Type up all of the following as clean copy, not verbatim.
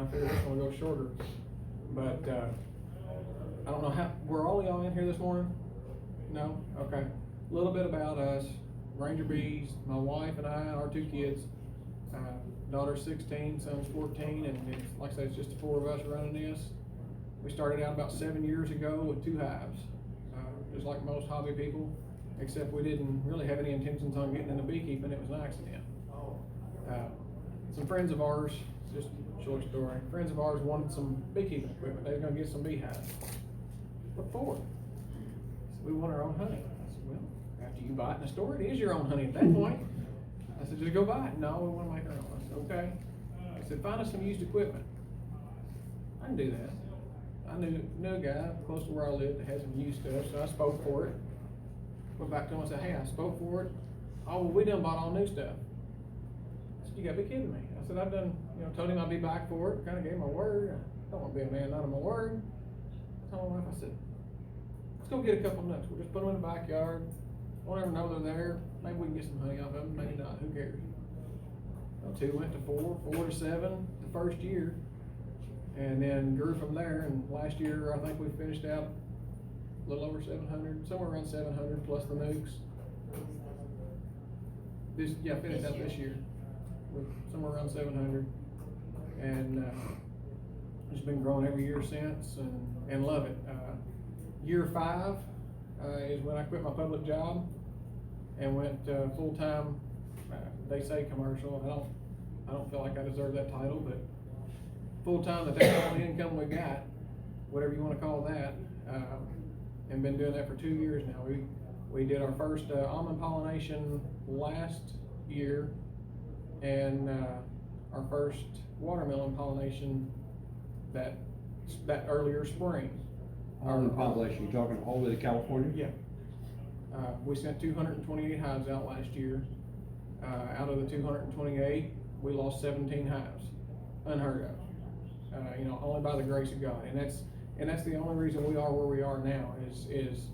I figured this one will go shorter. But I don't know were all y'all in here this morning? No? Okay. A little bit about us. Ranger Bees, my wife and I, our 2 kids. Daughter's 16, son's 14, and it's, like I said, it's just the 4 of us running this. We started out about 7 years ago with 2 hives, just like most hobby people, except we didn't really have any intentions on getting into beekeeping. It was an accident. Some friends of ours, just a short story, friends of ours wanted some beekeeping equipment. They were going to get some beehives. What for? So we want our own honey. I said, well, after you buy it in the store, it is your own honey at that point. I said, just go buy it. No, we want to make our own. I said, okay. I said, find us some used equipment. I can do that. I knew a guy close to where I lived that had some used stuff, so I spoke for it. Went back to him and said, hey, I spoke for it. Oh, well, we done bought all new stuff. I said, you gotta be kidding me. I said, I've done, told him I'd be back for it, kind of gave my word. I don't want to be a man not of my word. I told my wife, I said, let's go get a couple nuts. We'll just put them in the backyard. Won't ever know they're there. Maybe we can get some honey off of them, maybe not, who cares? Well, 2 went to 4, 4 to 7 the first year, and then grew from there. And last year, I think we finished out a little over 700, somewhere around 700 plus the nukes. Finished out this year with somewhere around 700, and just been growing every year since, and love it. Year 5 is when I quit my public job and went full-time. They say commercial. I don't feel like I deserve that title, but full-time. That's the only income we got, whatever you want to call that. And been doing that for 2 years now. We did our first almond pollination last year, and our first watermelon pollination that earlier spring. Almond pollination, you're talking all the way to California? Yeah. We sent 228 hives out last year. Out of the 228, we lost 17 hives, unheard of. Only by the grace of God, and that's the only reason we are where we are now is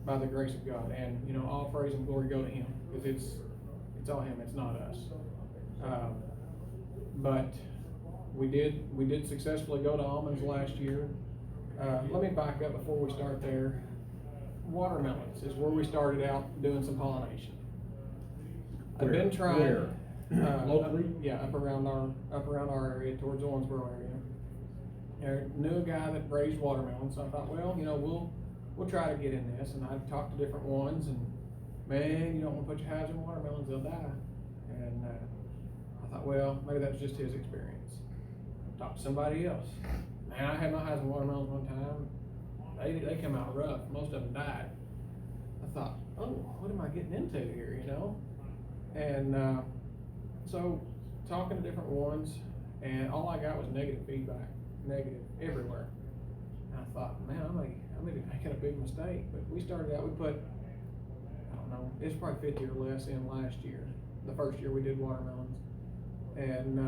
by the grace of God. And all praise and glory go to Him, because it's all Him, it's not us. But we did successfully go to almonds last year. Let me back up before we start there. Watermelons is where we started out doing some pollination. I've been trying. Where? Locally? Up around our area, towards Owensboro area. I knew a guy that raised watermelons, so I thought, well, we'll try to get in this. And I talked to different ones, and man, you don't want to put your hives in watermelons, they'll die. And I thought, well, maybe that was just his experience. Talked to somebody else. Man, I had my hives in watermelons one time. They come out rough. Most of them died. I thought, oh, what am I getting into here, And so talking to different ones, and all I got was negative feedback, negative everywhere. And I thought, man, I may be making a big mistake. But we started out, we put, I don't know, it's probably 50 or less in last year, the first year we did watermelons. And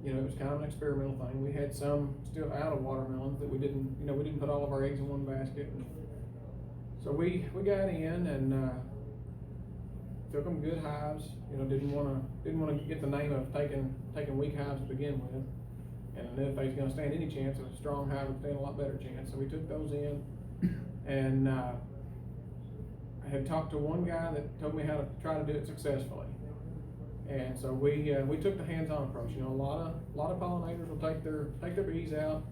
it was kind of an experimental thing. We had some still out of watermelons that we didn't put all of our eggs in one basket. And so we got in and took them good hives. Didn't want to get the name of taking weak hives to begin with. And I knew if they was going to stand any chance, a strong hive would stand a lot better chance. So we took those in, and I had talked to one guy that told me how to try to do it successfully. And so we took the hands-on approach. A lot of pollinators will take their bees out,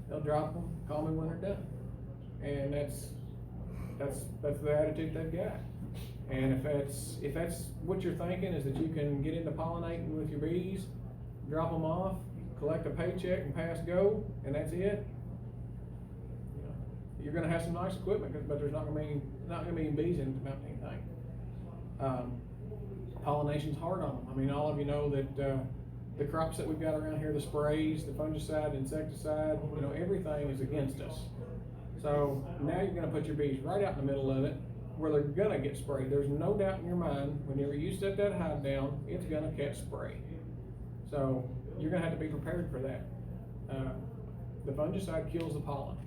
they'll drop them, call me when they're done, and that's the attitude they've got. And if that's what you're thinking, is that you can get into pollinating with your bees, drop them off, collect a paycheck, and pass go, and that's it, you're going to have some nice equipment, but there's not going to be bees in it about anything. Pollination's hard on them. I mean, all of you know that the crops that we've got around here, the sprays, the fungicide, insecticide, everything is against us. So now you're going to put your bees right out in the middle of it, where they're going to get sprayed. There's no doubt in your mind, whenever you set that hive down, it's going to catch spray. So you're going to have to be prepared for that. The fungicide kills the pollen.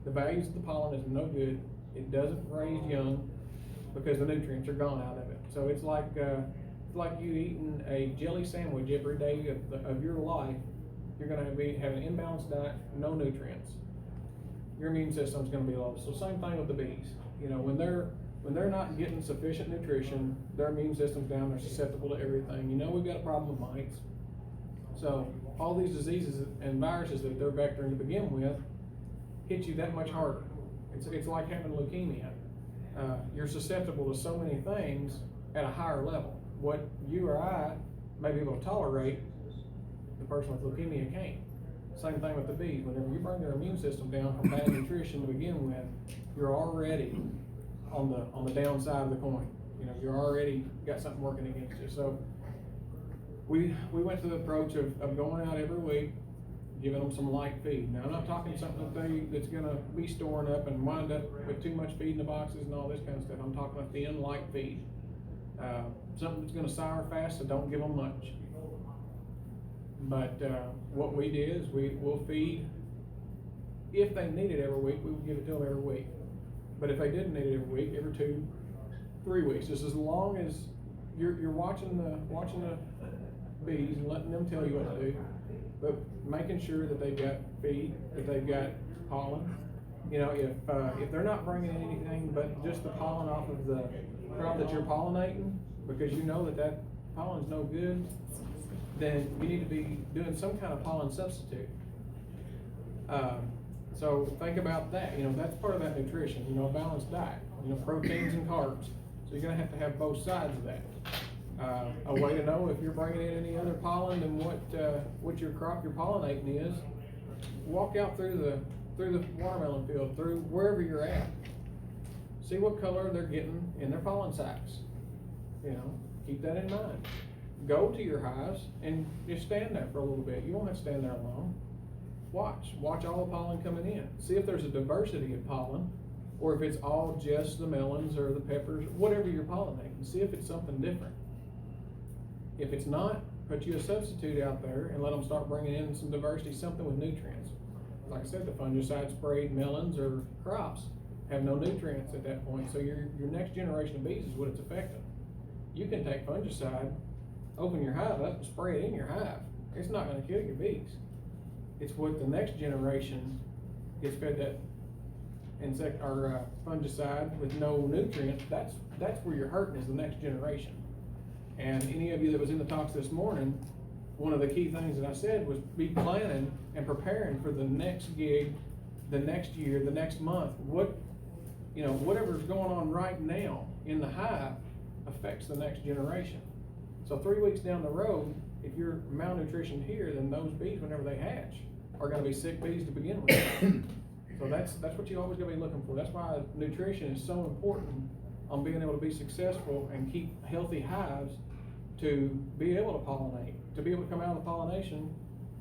The values of the pollen is no good. It doesn't raise young because the nutrients are gone out of it. So it's like like you eating a jelly sandwich every day of your life. You're gonna have an imbalanced diet, no nutrients. Your immune system's gonna be low. So same thing with the bees. You know, when they're not getting sufficient nutrition, their immune system's down, they're susceptible to everything. You know, we've got a problem with mites. So all these diseases and viruses that they're vectoring to begin with hit you that much harder. It's like having leukemia. You're susceptible to so many things at a higher level. What you or I may be able to tolerate, the person with leukemia can't. Same thing with the bees. Whenever you bring their immune system down from bad nutrition to begin with, you're already on the downside of the coin. You know, you're already got something working against you. So we went to the approach of going out every week, giving them some light feed. Now I'm not talking something that's gonna be storing up and wind up with too much feed in the boxes and all this kind of stuff. I'm talking a thin light feed. Something that's gonna sour fast, so don't give them much. But what we did is we'll feed, if they need it every week, we will give it to them every week. But if they didn't need it every week, every 2-3 weeks, just as long as you're watching the bees and letting them tell you what to do, but making sure that they've got feed, that they've got pollen. You know, if they're not bringing in anything but just the pollen off of the crop that you're pollinating, because you know that pollen's no good, then you need to be doing some kind of pollen substitute. So think about that. You know, that's part of that nutrition. You know, a balanced diet. You know, proteins and carbs. So you're gonna have to have both sides of that. A way to know if you're bringing in any other pollen than what your crop you're pollinating is, walk out through the watermelon field, through wherever you're at. See what color they're getting in their pollen sacs. You know, keep that in mind. Go to your hives and just stand there for a little bit. You don't have to stand there long. Watch all the pollen coming in. See if there's a diversity of pollen, or if it's all just the melons or the peppers, whatever you're pollinating. See if it's something different. If it's not, put you a substitute out there and let them start bringing in some diversity, something with nutrients. Like I said, the fungicide sprayed melons or crops have no nutrients at that point, so your next generation of bees is what it's affecting. You can take fungicide, open your hive up and spray it in your hive. It's not gonna kill your bees. It's what the next generation gets fed that insect or fungicide with no nutrients. That's where you're hurting, is the next generation. And any of you that was in the talks this morning, one of the key things that I said was be planning and preparing for the next gig, the next year, the next month. Whatever's going on right now in the hive affects the next generation. So 3 weeks down the road, if you're malnutrition here, then those bees, whenever they hatch, are gonna be sick bees to begin with. So that's what you always gotta be looking for. That's why nutrition is so important on being able to be successful and keep healthy hives, to be able to pollinate, to be able to come out of the pollination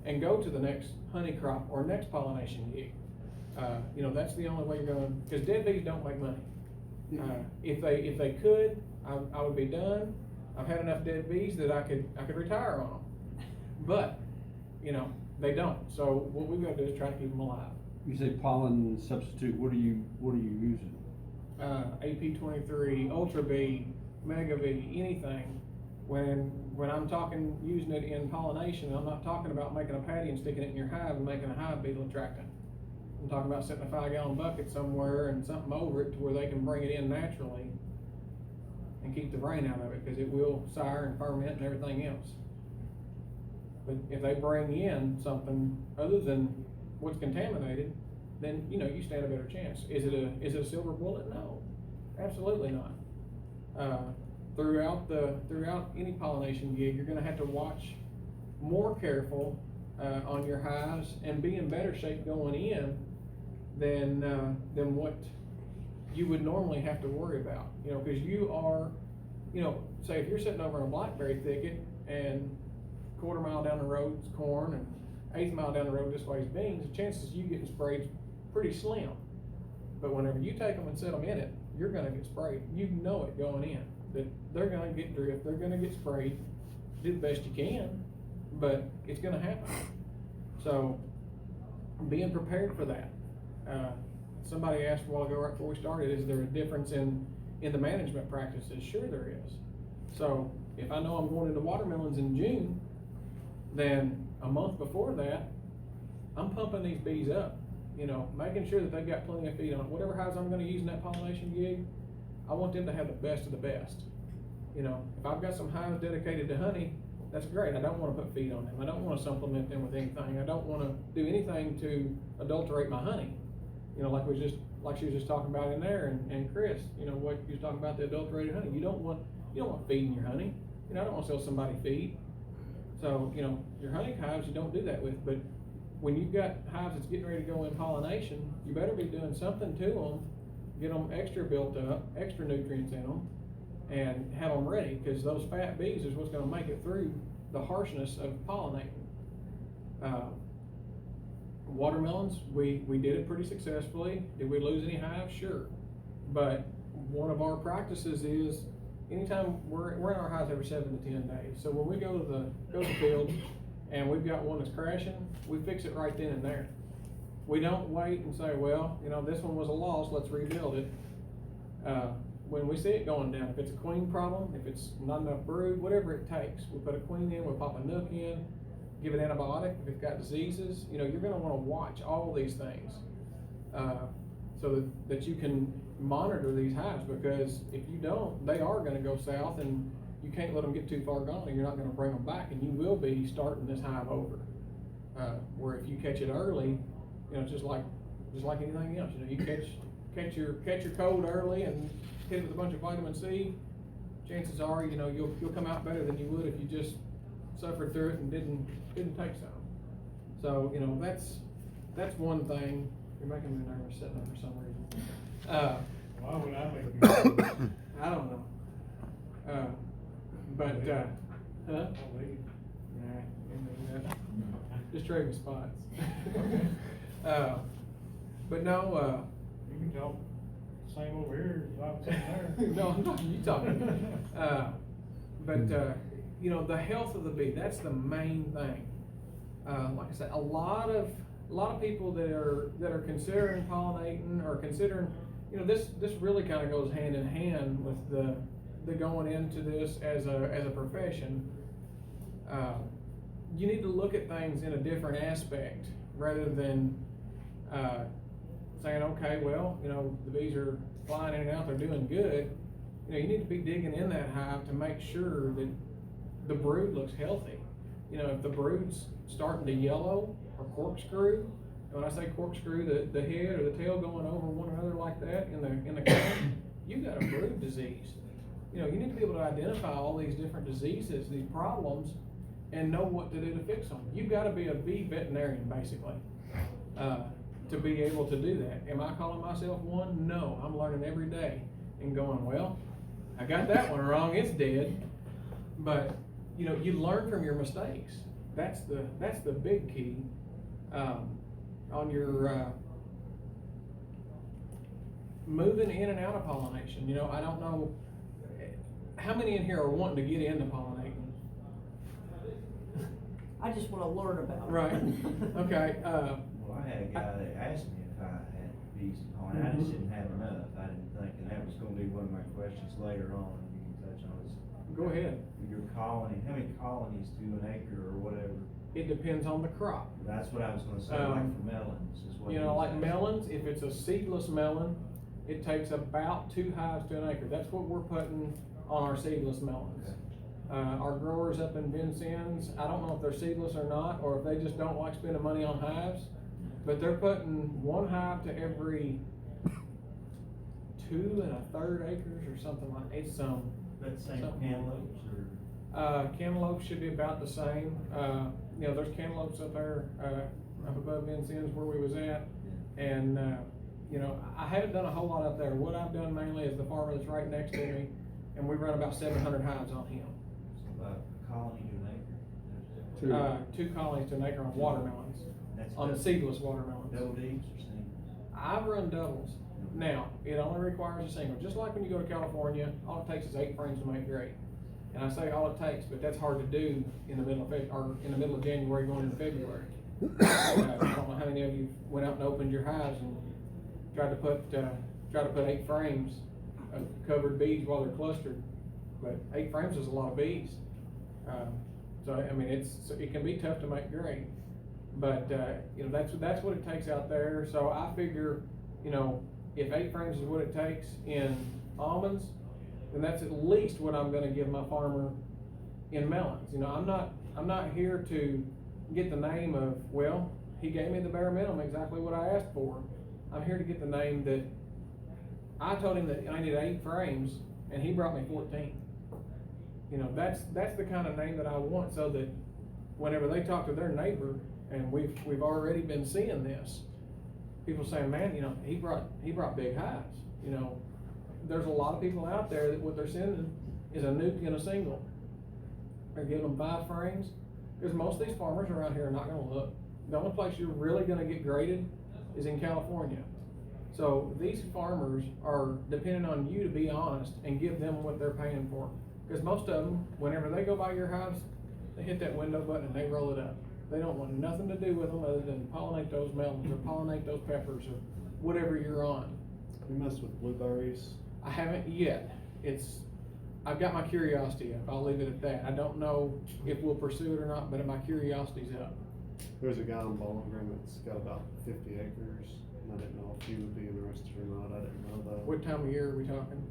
and go to the next honey crop or next pollination gig. That's the only way you're gonna, because dead bees don't make money. If they could, I would be done. I've had enough dead bees that I could retire on them. But, they don't. So what we've got to do is try to keep them alive. You say pollen substitute, what are you using? AP23, Ultra Bee, Mega Bee, anything. When I'm talking using it in pollination, I'm not talking about making a patty and sticking it in your hive and making a hive beetle attractant. I'm talking about setting a 5-gallon bucket somewhere and something over it to where they can bring it in naturally and keep the rain out of it, because it will sire and ferment and everything else. But if they bring in something other than what's contaminated, then you stand a better chance. Is it a silver bullet? No, absolutely not. Throughout any pollination gig, you're going to have to watch more careful on your hives and be in better shape going in than what you would normally have to worry about. Because you are, say if you're sitting over in a blackberry thicket and 1/4 mile down the road is corn and 1/8 mile down the road this way is beans, the chances of you getting sprayed is pretty slim. But whenever you take them and set them in it, you're going to get sprayed. You know it going in, that they're going to get drift, they're going to get sprayed. Do the best you can, but it's going to happen. So being prepared for that. Somebody asked a while ago right before we started, is there a difference in the management practices? Sure there is. So if I know I'm going into watermelons in June, then a month before that, I'm pumping these bees up, you know, making sure that they've got plenty of feed on it. Whatever hives I'm gonna use in that pollination gig, I want them to have the best of the best. You know, if I've got some hives dedicated to honey, that's great. I don't wanna put feed on them. I don't wanna supplement them with anything. I don't wanna do anything to adulterate my honey. You know, like she was just talking about in there, and Chris, you know, what you was talking about, the adulterated honey. You don't want feed in your honey. You know, I don't wanna sell somebody feed. So, you know, your honey hives, you don't do that with, but when you've got hives that's getting ready to go in pollination, you better be doing something to them, get them extra built up, extra nutrients in them, and have them ready, because those fat bees is what's gonna make it through the harshness of pollinating. Watermelons, we did it pretty successfully. Did we lose any hives? Sure. But one of our practices is, anytime we're in our hives every 7 to 10 days. So when we go to the field and we've got one that's crashing, we fix it right then and there. We don't wait and say, well, you know, this one was a loss, let's rebuild it. When we see it going down, if it's a queen problem, if it's not enough brood, whatever it takes, we put a queen in, we pop a nook in, give it antibiotic. If it's got diseases, you know, you're gonna wanna watch all these things, so that you can monitor these hives, because if you don't, they are gonna go south, and you can't let them get too far gone, and you're not gonna bring them back, and you will be starting this hive over. Where if you catch it early, you know, just like anything else, you know, you catch your cold early and hit it with a bunch of vitamin C, chances are, you know, you'll come out better than you would if you just suffered through it and didn't take some. So, you know, that's one thing. You're making me nervous sitting there for some reason. Why would I make you nervous? I don't know. Huh? I'll leave. Nah, just trade me spots. But no, You can talk same over here as I'm sitting there. no, I'm talking, you talking. You know, the health of the bee, that's the main thing. Like I said, a lot of people that are considering pollinating, or considering, you know, this really kind of goes hand in hand with the going into this as a profession. You need to look at things in a different aspect, rather than saying, okay, well, you know, the bees are flying in and out, they're doing good. You know, you need to be digging in that hive to make sure that the brood looks healthy. You know, if the brood's starting to yellow or corkscrew, and when I say corkscrew, the head or the tail going over one another like that in the comb, you've got a brood disease. You know, you need to be able to identify all these different diseases, these problems, and know what to do to fix them. You've got to be a bee veterinarian, basically, to be able to do that. Am I calling myself one? No, I'm learning every day and going, well, I got that one wrong, it's dead. But, you know, you learn from your mistakes. That's the big key. On your moving in and out of pollination. You know, I don't know how many in here are wanting to get into pollinating. I just want to learn about it. Right. Okay. Well, I had a guy that asked me if I had bees in pollen. I just didn't have enough. I didn't think, and that was going to be one of my questions later on. You can touch on this. Go ahead. Your colony, how many colonies to an acre or whatever? It depends on the crop. That's what I was going to say. Like for melons, is what You he know, was like asking. melons, if it's a seedless melon, it takes about 2 hives to an acre. That's what we're putting on our seedless melons. Okay. Our growers up in Vincennes, I don't know if they're seedless or not, or if they just don't like spending money on hives, but they're putting 1 hive to every 2 1/3 acres or something like that. It's But same something. cantaloupes or? Cantaloupes should be about the same. You know, there's cantaloupes up there, up above Vincennes where we was at. And, you know, I haven't done a whole lot up there. What I've done mainly is the farmer that's right next to me, and we run about 700 hives on him. So about a colony to an acre? 2 colonies to an acre on watermelons, That's on the double- seedless watermelons. Double D's or single? I've run doubles. Now, it only requires a single. Just like when you go to California, all it takes is 8 frames to make great. And I say all it takes, but that's hard to do in the middle of January going into February. I don't know how many of you went out and opened your hives and tried to put 8 frames of covered bees while they're clustered. but 8 frames is a lot of bees. So, I mean, it can be tough to make great, but, you know, that's what it takes out there. So I figure, you know, if 8 frames is what it takes in almonds, then that's at least what I'm gonna give my farmer in melons. You know, I'm not here to get the name of, well, he gave me the bare minimum, exactly what I asked for. I'm here to get the name that, I told him that I needed 8 frames, and he brought me 14. You know, that's the kind of name that I want, so that whenever they talk to their neighbor, and we've already been seeing this, people saying, man, you know, he brought big hives. You know, there's a lot of people out there that what they're sending is a nuke and a single. They're giving them 5 frames, because most of these farmers around here are not gonna look. The only place you're really gonna get graded is in California. So these farmers are depending on you to be honest and give them what they're paying for. Because most of them, whenever they go by your house, they hit that window button and they roll it up. They don't want nothing to do with them other than pollinate those melons or pollinate those peppers or whatever you're on. You messed with blueberries? I haven't yet. I've got my curiosity up. I'll leave it at that. I don't know if we'll pursue it or not, but my curiosity's up. There's a guy in Bowling Green that's got about 50 acres, and I didn't know if he would be interested or not. I didn't know that. What time of year are we talking?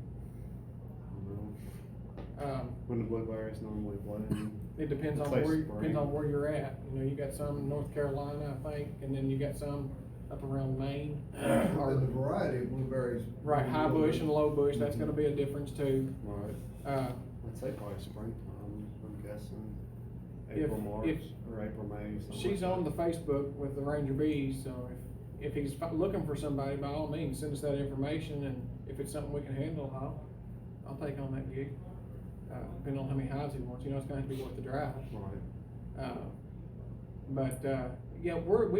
I don't know. When the blueberries normally bloom. It depends on It's like depends on spring. where you're at. You know, you got some in North Carolina, I think, and then you got some up around Maine. Or the variety of blueberries. Right, high bush and low bush, that's gonna be a difference too. Right. I'd say probably springtime, I'm guessing. April, March, or April, May, something She's like on the that. Facebook with the Ranger Bees, so if he's looking for somebody, by all means, send us that information, and if it's something we can handle, I'll take on that gig. Depending on how many hives he wants, you know, it's gonna have to be worth the drive. Right. But, yeah, we